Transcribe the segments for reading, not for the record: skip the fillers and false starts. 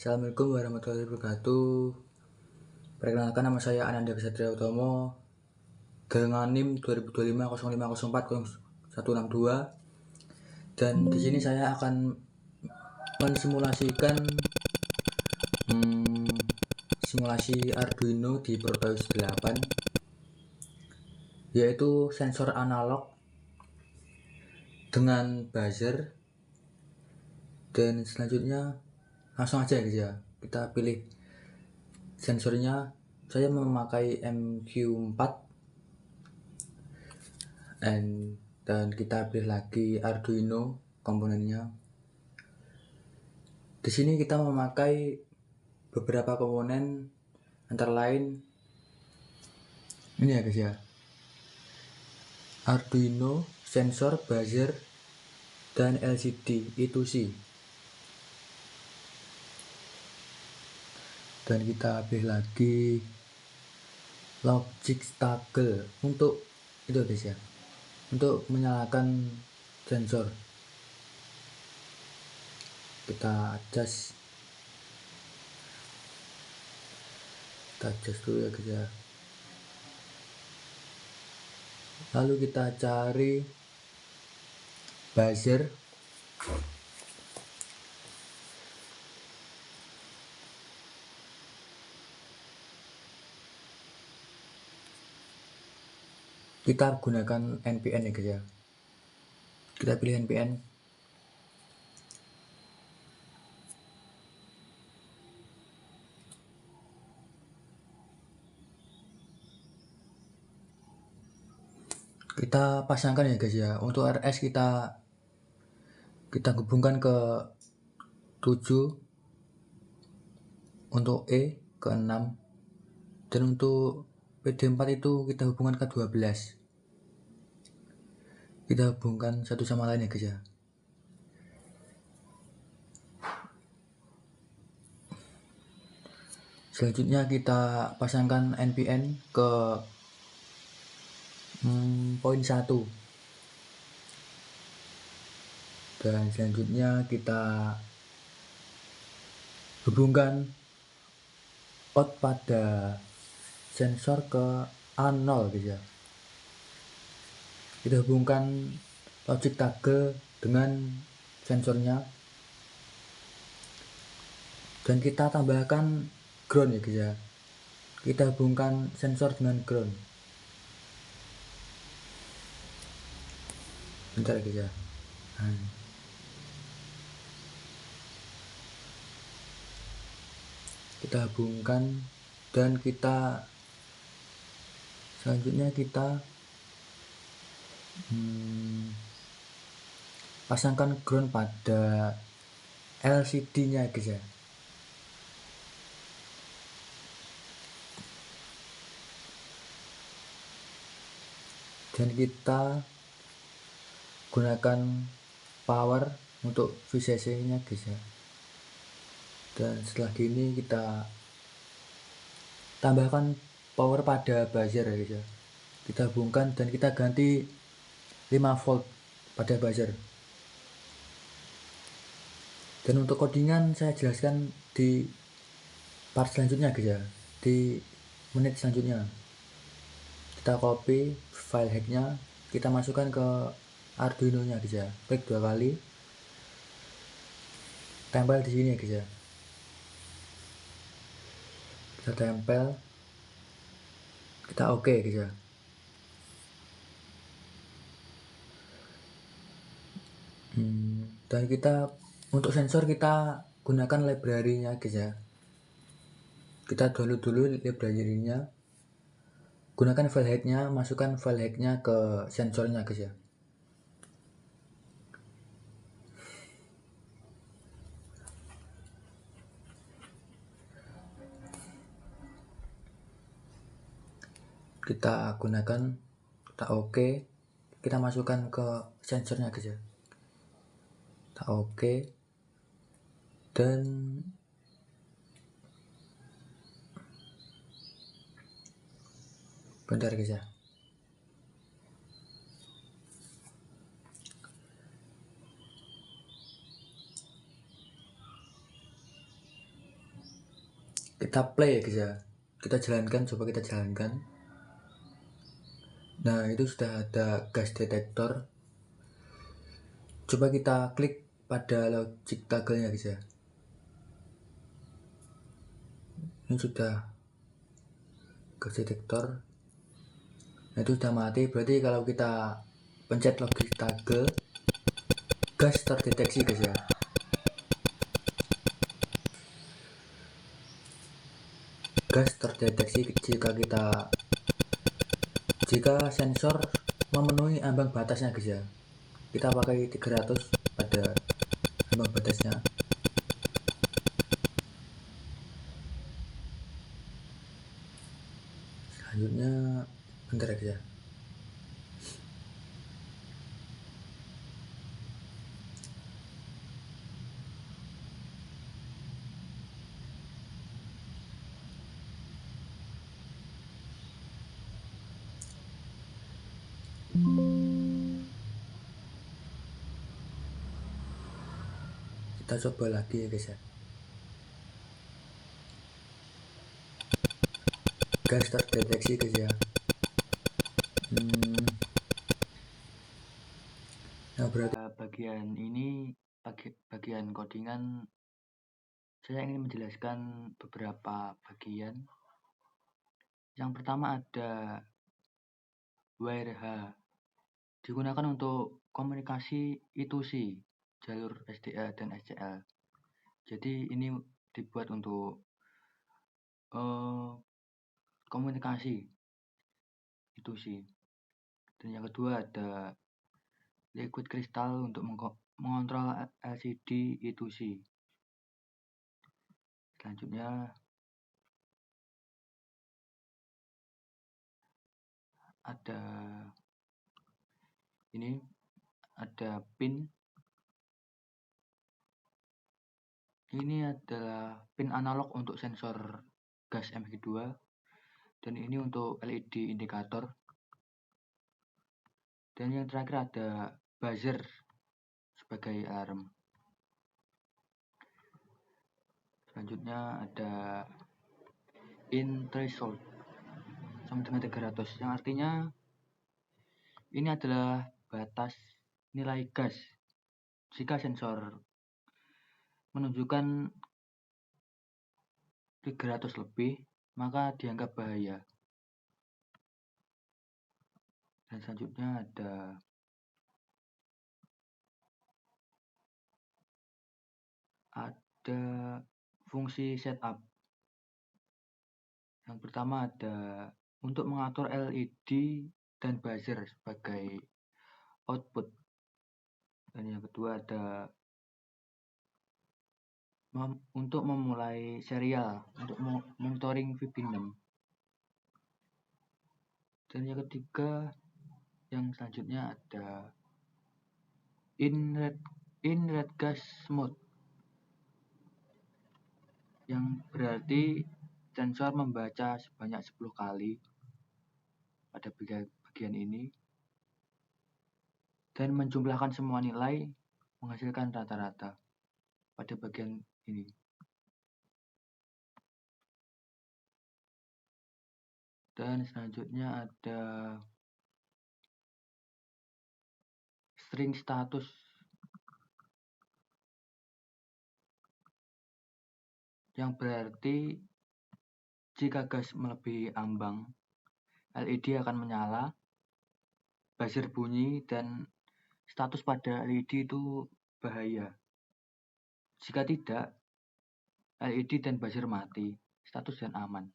Assalamualaikum warahmatullahi wabarakatuh. Perkenalkan, nama saya Ananda Ksatria Utomo dengan NIM 2025 05040162, dan di sini saya akan mensimulasikan simulasi Arduino di Proteus 8, yaitu sensor analog dengan buzzer. Dan selanjutnya langsung aja ya, kita pilih sensornya. Saya memakai MQ4 dan kita pilih lagi Arduino komponennya. Di sini kita memakai beberapa komponen, antara lain ini ya guys ya, Arduino, sensor, buzzer, dan LCD I2C. Dan kita pilih lagi logic toggle untuk itu guys ya, untuk menyalakan sensor. Kita adjust dulu ya guys ya. Lalu kita cari buzzer. Kita gunakan NPN ya guys ya. Kita pilih NPN. Kita pasangkan ya guys ya. Untuk RS kita hubungkan ke 7, untuk E ke 6, dan untuk PD4 itu kita hubungkan ke 12. Kita hubungkan satu sama lain ya guys ya. Selanjutnya kita pasangkan NPN ke poin 1, dan selanjutnya kita hubungkan out pada sensor ke A0 guys ya. Kita hubungkan logic toggle dengan sensornya, dan kita tambahkan ground ya guys ya. Kita hubungkan sensor dengan ground. Bentar ya guys ya. Kita hubungkan, dan kita selanjutnya kita pasangkan ground pada LCD nya guys ya. Dan kita gunakan power untuk VCC nya guys ya. Dan setelah gini kita tambahkan power pada buzzer ya guys ya. Kita hubungkan dan kita ganti 5 volt pada buzzer. Dan untuk codingan saya jelaskan di part selanjutnya guys ya, di menit selanjutnya. Kita copy file hacknya, kita masukkan ke Arduino nya guys ya. Klik 2 kali, tempel di sini ya guys ya. Kita tempel, kita oke guys ya. Dan kita untuk sensor kita gunakan library-nya guys ya. Kita download dulu library-nya, gunakan file hack-nya, masukkan file hack-nya ke sensornya guys ya. Kita gunakan, kita oke, kita masukkan ke sensornya guys ya. Kita oke, dan bentar guys ya. kita play ya guys ya, kita jalankan, coba kita jalankan. Nah itu sudah ada gas detektor, coba kita klik pada logic toggle nya guys ya. Ini sudah gas detektor. Nah itu sudah mati, berarti kalau kita pencet logic toggle, gas terdeteksi guys ya. Gas terdeteksi jika sensor memenuhi ambang batasnya guys ya. Kita pakai 300 pada ambang batasnya. Selanjutnya bentar ya guys ya. Kita coba lagi ya guys ya. Gas terdeteksi guys ya. Nah berarti bagian ini, bagian codingan, saya ingin menjelaskan beberapa bagian. Yang pertama ada wire H, digunakan untuk komunikasi I2C, jalur SDA dan SCL. Jadi ini dibuat untuk komunikasi I2C. Dan yang kedua ada liquid crystal untuk mengontrol LCD I2C. Selanjutnya ada ini, ada pin. Ini adalah pin analog untuk sensor gas MG2, dan ini untuk LED indikator. Dan yang terakhir ada buzzer sebagai alarm. Selanjutnya ada in threshold sama dengan 300, yang artinya ini adalah batas nilai gas. Jika sensor menunjukkan 300 lebih, maka dianggap bahaya. Dan selanjutnya ada fungsi setup. Yang pertama ada untuk mengatur LED dan buzzer sebagai output. Dan yang kedua ada untuk memulai serial untuk monitoring VB6. Dan yang ketiga, yang selanjutnya ada in red gas mode, yang berarti sensor membaca sebanyak 10 kali pada bagian ini dan menjumlahkan semua nilai menghasilkan rata-rata pada bagian ini. Dan selanjutnya ada string status, yang berarti jika gas melebihi ambang, LED akan menyala, buzzer bunyi, dan status pada LED itu bahaya. Jika tidak, LED dan buzzer mati, status dan aman.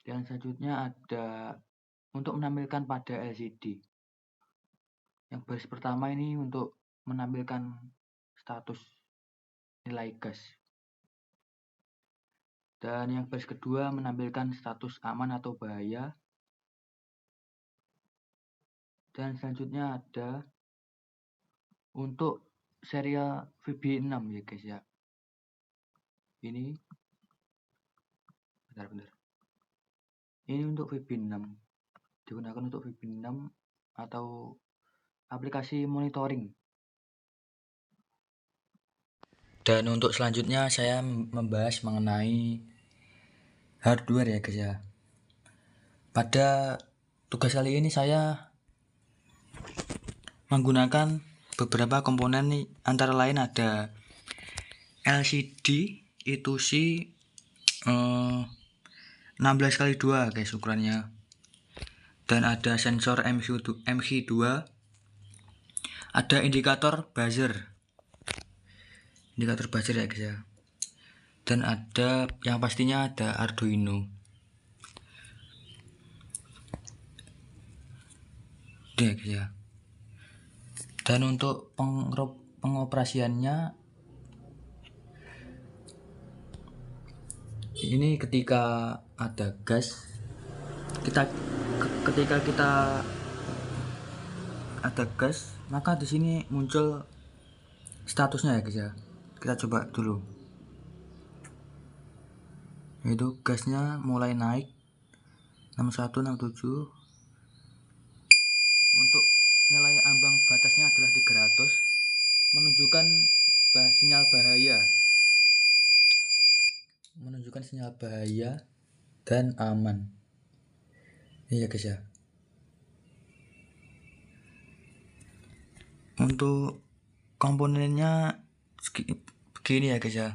Dan selanjutnya ada untuk menampilkan pada LCD. Yang baris pertama ini untuk menampilkan status nilai gas. Dan yang baris kedua menampilkan status aman atau bahaya. Dan selanjutnya ada untuk serial VB6 ya guys ya. Ini bentar. Ini untuk VB6, digunakan untuk VB6 atau aplikasi monitoring. Dan untuk selanjutnya saya membahas mengenai hardware ya guys ya. Pada tugas kali ini saya menggunakan beberapa komponen nih, antara lain ada LCD itu sih 16x2 guys ukurannya, dan ada sensor MH2, ada indikator buzzer ya guys ya, dan ada yang pastinya ada Arduino ya guys ya. Dan untuk pengoperasiannya ini ketika ada gas, ketika kita ada gas, maka di sini muncul statusnya ya guys ya. Kita coba dulu, yaitu gasnya mulai naik 61 67. Untuk nilai ambang batasnya adalah 300, menunjukkan sinyal bahaya dan aman. Iya guys ya. Untuk komponennya begini ya guys ya.